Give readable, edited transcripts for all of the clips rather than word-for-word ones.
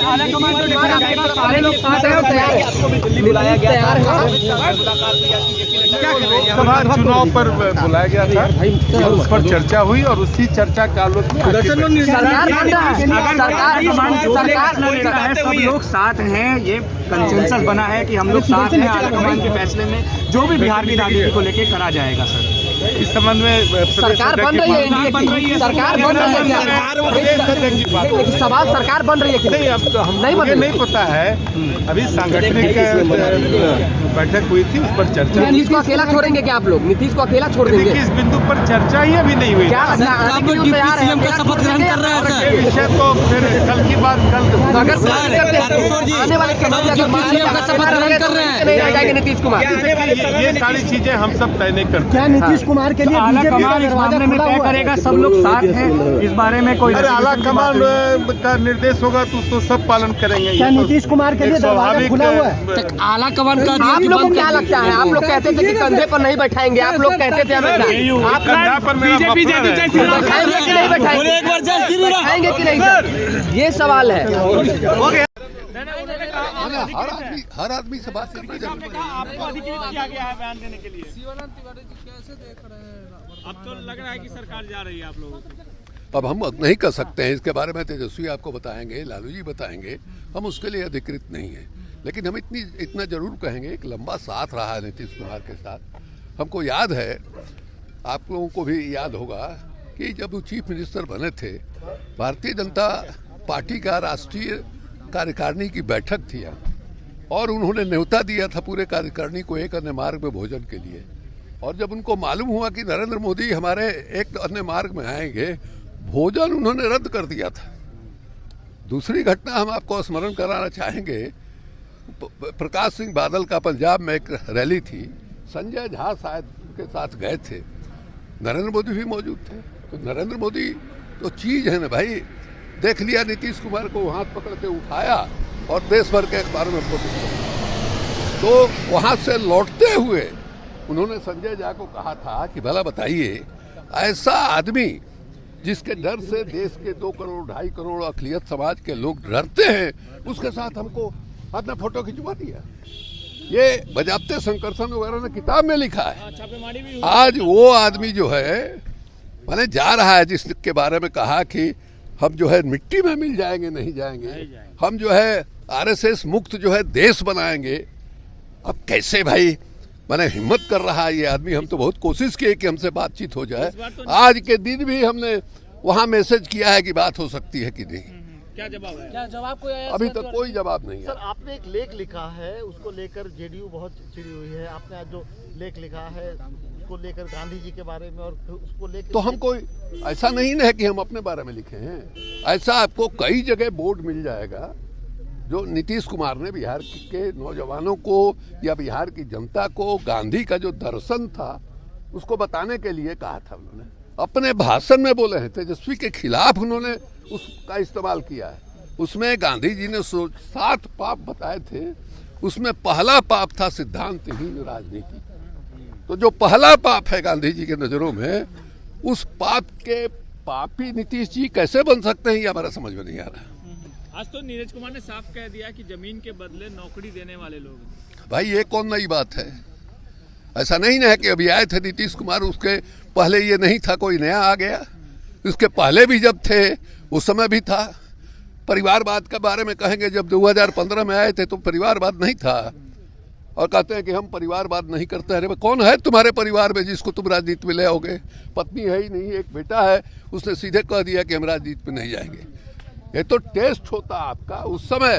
सारे लोग साथ हैं और तैयार हैं। आपको भी दिल्ली बुलाया गया था, लोकसभा चुनाव पर बुलाया गया था और उस पर चर्चा हुई और उसी चर्चा का सरकार सब लोग साथ हैं, ये कंसेंसस बना है कि हम लोग साथ हैं, हाईकमान के फैसले में जो भी बिहार की राजनीति को लेकर करा जाएगा। सर इस संबंध में सरकार बन रही है, सरकार बन रही है, सवाल सरकार बन रही है कि नहीं, अब तो हम मुझे नहीं पता है। अभी सांगठनिक बैठक हुई थी, उस पर चर्चा। नीतीश को अकेला छोड़ेंगे क्या आप लोग? नीतीश को अकेला छोड़ देंगे? इस बिंदु पर चर्चा ही अभी नहीं हुई। क्या सीएम का शपथ ग्रहण कर रहे हैं? विषय तो फिर कल की बात कल अगर आने वाले शपथ ग्रहण कर रहे हैं नीतीश कुमार, ये सारी चीजें हम सब तय नहीं करते। क्या नीतीश कुमार के लिए आला कमान इस मामले में तय करेगा? सब लोग साथ हैं इस बारे में कोई आला कमान का निर्देश होगा तो उसको सब पालन करेंगे। क्या नीतीश कुमार के लिए दरवाजा खुला हुआ है? आला कमान का आप लोगों को क्या लगता है? आप लोग कहते थे कि कंधे पर नहीं बैठाएंगे, आप लोग कहते थे हमें आप कंधा पर मेरा बैठाएंगे कि नहीं बैठाएंगे कि नहीं सर? ये सवाल है। हर आदमी से बात करना आपको अधिकृत किया गया है बयान देने के लिए। शिवानंद तिवारी जी कैसे देख रहे हैं? अब तो लग रहा है कि सरकार जा रही है आप लोगों को। अब हम नहीं कर सकते हैं, इसके बारे में तेजस्वी आपको बताएंगे, लालू जी बताएंगे, हम उसके लिए अधिकृत नहीं है। लेकिन हम इतना जरूर कहेंगे, एक लंबा साथ रहा है नीतीश कुमार के साथ। हमको याद है, आप लोगों को भी याद होगा कि जब वो चीफ मिनिस्टर बने थे, भारतीय जनता पार्टी का राष्ट्रीय कार्यकारिणी की बैठक थी और उन्होंने न्योता दिया था पूरे कार्यकारिणी को एक अन्य मार्ग में भोजन के लिए। और जब उनको मालूम हुआ कि नरेंद्र मोदी हमारे एक अन्य मार्ग में आएंगे, भोजन उन्होंने रद्द कर दिया था। दूसरी घटना हम आपको स्मरण कराना चाहेंगे, प्रकाश सिंह बादल का पंजाब में एक रैली थी, संजय झा शायद उनके साथ गए थे, नरेंद्र मोदी भी मौजूद थे। तो नरेंद्र मोदी तो चीज है ना भाई, देख लिया नीतीश कुमार को, हाथ पकड़ के उठाया और देश भर के अखबारों में फोटो। तो वहां से लौटते हुए उन्होंने संजय झा को कहा था कि भला बताइए, ऐसा आदमी जिसके डर से देश के 2 करोड़ 2.5 करोड़ अक़लियत समाज के लोग डरते हैं, उसके साथ हमको अपना फोटो खिंचवा दिया। ये बजाते शंकरसन वगैरह ने किताब में लिखा है। आज वो आदमी जो है माने जा रहा है, जिसके बारे में कहा कि हम जो है मिट्टी में मिल जाएंगे, नहीं जाएंगे, हम जो है आरएसएस मुक्त जो है देश बनाएंगे। अब कैसे भाई मैंने हिम्मत कर रहा है ये आदमी। हम तो बहुत कोशिश की कि हमसे बातचीत हो जाए। आज के दिन भी हमने वहाँ मैसेज किया है कि बात हो सकती है कि नहीं। क्या जवाब है? क्या जवाब कोई आया? अभी तक कोई जवाब नहीं है। सर, आपने एक लेख लिखा है, उसको लेकर जेडीयू बहुत चिड़ी हुई है। आपने आज जो लेख लिखा है उसको लेकर गांधी जी के बारे में और उसको लेकर, तो हम कोई ऐसा नहीं है कि हम अपने बारे में लिखे हैं। ऐसा आपको कई जगह बोर्ड मिल जाएगा जो नीतीश कुमार ने बिहार के नौजवानों को या बिहार की जनता को गांधी का जो दर्शन था उसको बताने के लिए कहा था। उन्होंने अपने भाषण में बोले हैं, तेजस्वी के खिलाफ उन्होंने उसका इस्तेमाल किया है। उसमें गांधी जी ने 7 पाप बताए थे, उसमें पहला पाप था सिद्धांतहीन राजनीति। तो जो पहला पाप है गांधी जी के नजरों में, उस पाप के पापी नीतीश जी कैसे बन सकते हैं, ये हमारा समझ में नहीं आ रहा। आज तो नीरज कुमार ने साफ कह दिया कि जमीन के बदले नौकरी देने वाले लोग। भाई ये कौन नई बात है? ऐसा नहीं है कि अभी आए थे नीतीश कुमार, उसके पहले ये नहीं था, कोई नया आ गया। उसके पहले भी जब थे उस समय भी था। परिवारवाद के बारे में कहेंगे, जब 2015 में आए थे तो परिवारवाद नहीं था, और कहते हैं कि हम परिवारवाद नहीं करते हैं। अरे कौन है तुम्हारे परिवार में जिसको तुम राजनीति में ले आओगे? पत्नी है ही नहीं, एक बेटा है, उसने सीधे कह दिया कि हम राजनीति में नहीं जाएंगे। ये तो टेस्ट होता आपका उस समय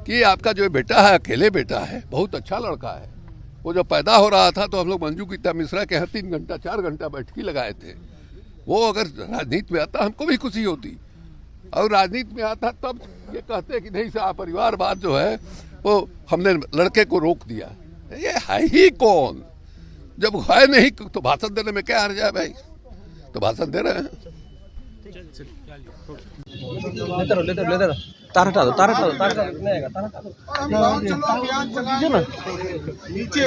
कि आपका जो बेटा है अकेले बेटा है, बहुत अच्छा लड़का है। वो जब पैदा हो रहा था तो हम लोग मंजू गीता मिश्रा के यहाँ 3 घंटा 4 घंटा बैठकी लगाए थे। वो अगर राजनीति में आता हमको भी खुशी होती, और राजनीति में आता तब ये कहते कि नहीं साहब परिवारवाद जो है वो हमने लड़के को रोक दिया। ये है ही कौन? जब है नहीं तो भाषण देने में क्या हर्ज है भाई? तो भाषण दे रहे हैं। तार हटा दो नहीं आएगा, तार हटा दो। नीचे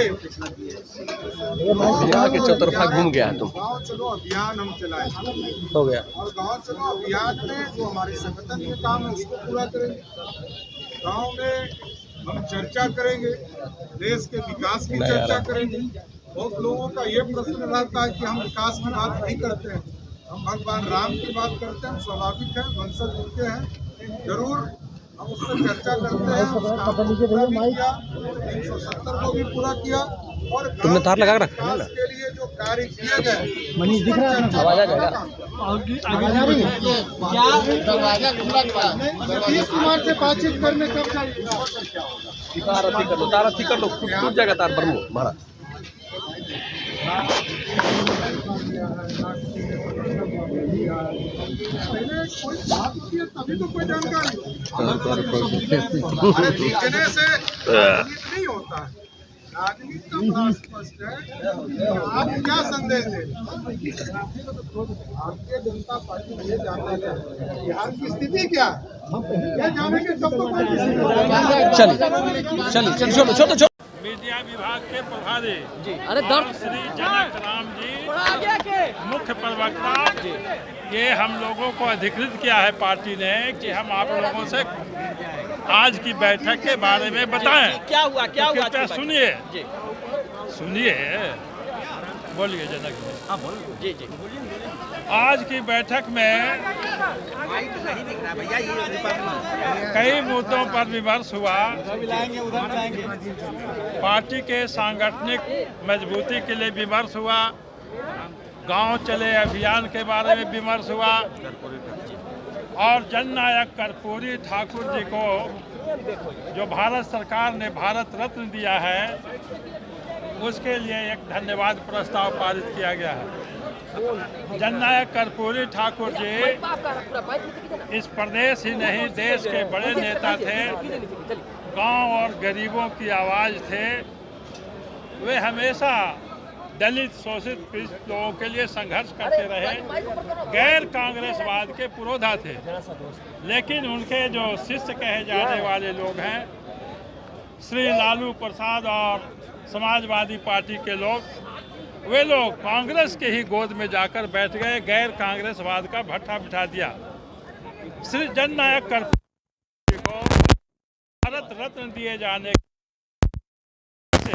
यहाँ के चौतरफा घूम गया तुम, गाँव चलो अभियान हम चलाए हो गया। और गाँव चलो अभियान में जो हमारे संगठन के काम है उसको पूरा करेंगे। गाँव में हम चर्चा करेंगे, देश के विकास की चर्चा करेंगे। बहुत लोगों का ये प्रश्न रहता है कि हम विकास की बात नहीं करते हैं, हम भगवान राम की बात करते हैं। स्वाभाविक है, वंशज होते हैं, जरूर हम उस पर चर्चा करते हैं। उस काम को पूरा भी किया, 370 को भी पूरा किया और तुमने तार लगा रखा है ना? विकास के लिए जो कार्य किए गए मनीष दिख रहा है, आवाज आ जाएगा। नीतीश कुमार से बातचीत करने कब जाएगी? तार अथी कर लो, टूट जाएगा तार पर मारा। कोई बात की है तभी तो कोई जानकारी। अरे लिखने से राजनीति नहीं होता है, राजनीति तो बड़ा स्पष्ट है। आप क्या संदेश दें? भारतीय जनता पार्टी ये जानना चाहती है बिहार की स्थिति क्या है, ये जानेंगे तब तो चलिए छोड़ो। मीडिया विभाग के प्रभारी अरे दर्द श्री जनक राम जी मुख्य प्रवक्ता, ये हम लोगों को अधिकृत किया है पार्टी ने कि हम आप लोगों से आज की बैठक के बारे में बताएं। क्या हुआ कृपया सुनिए, बोलिए जनक जी। जी आज की बैठक में कई मुद्दों पर विमर्श हुआ। पार्टी के सांगठनिक मजबूती के लिए विमर्श हुआ, गांव चले अभियान के बारे में विमर्श हुआ और जननायक कर्पूरी ठाकुर जी को जो भारत सरकार ने भारत रत्न दिया है उसके लिए एक धन्यवाद प्रस्ताव पारित किया गया है। जननायक कर्पूरी ठाकुर जी इस प्रदेश ही नहीं देश के बड़े नेता थे, गांव और गरीबों की आवाज़ थे। वे हमेशा दलित शोषित पीड़ित लोगों के लिए संघर्ष करते रहे, गैर कांग्रेसवाद के पुरोधा थे। लेकिन उनके जो शिष्य कहे जाने वाले लोग हैं, श्री लालू प्रसाद और समाजवादी पार्टी के लोग, वे लोग कांग्रेस के ही गोद में जाकर बैठ गए, गैर कांग्रेसवाद का भट्ठा बिठा दिया। श्री जननायक कर्पूरी को भारत रत्न दिए जाने से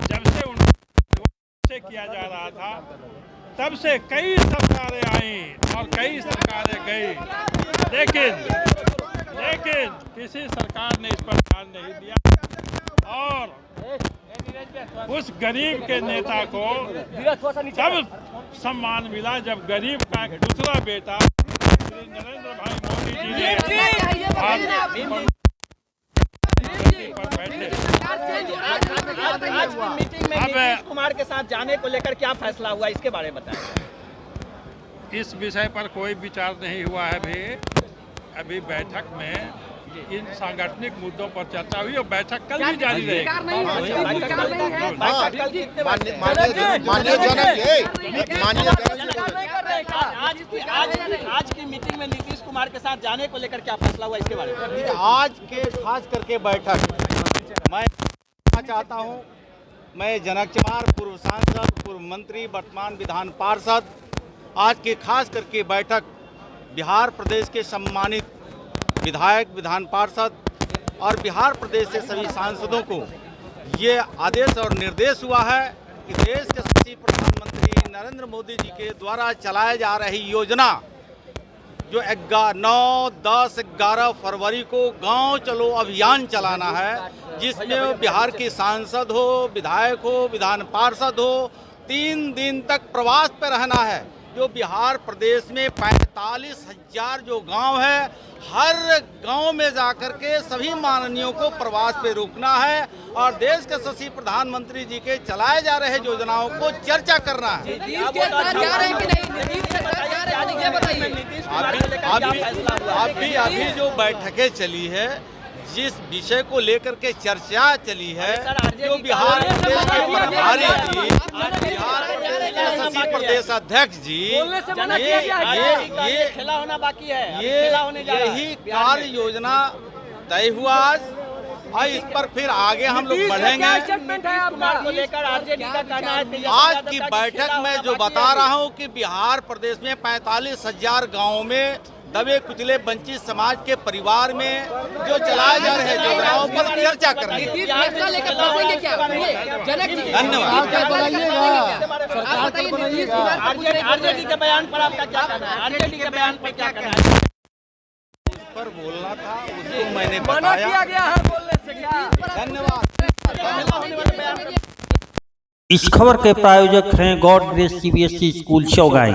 जब से उनसे किया जा रहा था तब से कई सरकारें आईं और कई सरकारें गई, लेकिन किसी सरकार ने इस पर ध्यान नहीं दिया और उस गरीब के नेता को तब सम्मान मिला जब गरीब का एक दूसरा बेटा श्री नरेंद्र भाई मोदी जी ने पर बैठे। आज की मीटिंग में नीतीश कुमार के साथ जाने को लेकर क्या फैसला हुआ, इसके बारे में बताएं। इस विषय पर कोई विचार नहीं हुआ है। अभी बैठक में इन सांगठनिक मुद्दों पर चर्चा हुई और बैठक कल भी जारी रहेगी। आज की मीटिंग में नीतीश कुमार के साथ जाने को लेकर क्या फैसला हुआ, इसके बारे में। आज के खास करके बैठक मैं चाहता हूं, मैं जनक कुमार पूर्व सांसद, पूर्व मंत्री, वर्तमान विधान पार्षद, आज की खास करके बैठक बिहार प्रदेश के सम्मानित विधायक, विधान पार्षद और बिहार प्रदेश से सभी सांसदों को ये आदेश और निर्देश हुआ है कि देश के सचिव प्रधानमंत्री नरेंद्र मोदी जी के द्वारा चलाए जा रही योजना जो 9, 10, 11 फरवरी को गांव चलो अभियान चलाना है, जिसमें बिहार की सांसद हो, विधायक हो, विधान पार्षद हो, 3 दिन तक प्रवास पर रहना है। जो बिहार प्रदेश में 45,000 जो गांव है, हर गांव में जाकर के सभी माननीयों को प्रवास पे रोकना है और देश के सचिव प्रधानमंत्री जी के चलाए जा रहे योजनाओं को चर्चा करना है। अभी जो बैठकें चली है जिस विषय को लेकर के चर्चा चली है, सर, आरजेडी जो बिहार का- प्रदेश के प्रभारी जी, बिहार प्रदेश के शशि प्रदेश अध्यक्ष जी, ये खेला होना बाकी है, ये खेला होने जा रहा है यही बिहार कार्य में। योजना तय हुआ आज, और इस पर फिर आगे हम लोग बढ़ेंगे। नीतीश कुमार को लेकर आरजेडी का कहना है तेजस्वी आज यादव की का कि बैठक खेला में होना जो बाकी बता है। रहा हूं कि बिहार प्रदेश में 45,000 गांवों में दबे कुचले वंचित समाज के परिवार में जो चलाए जा रहे योजनाओं पर चर्चा कर रहे हैं। फैसला लेकर फंसेंगे क्या? जनक जी, धन्यवाद। आरजेडी के बयान पर आपका क्या कहना है? आरजेडी के बयान पर क्या कहना है? इस पर बोलना था, उसको मैंने बताया। गया है बोलने से क्या? धन्यवाद। खेला होने वाले बयान पर इस खबर के प्रायोजक हैं गॉड ग्रेस CBSE स्कूल चौगाई।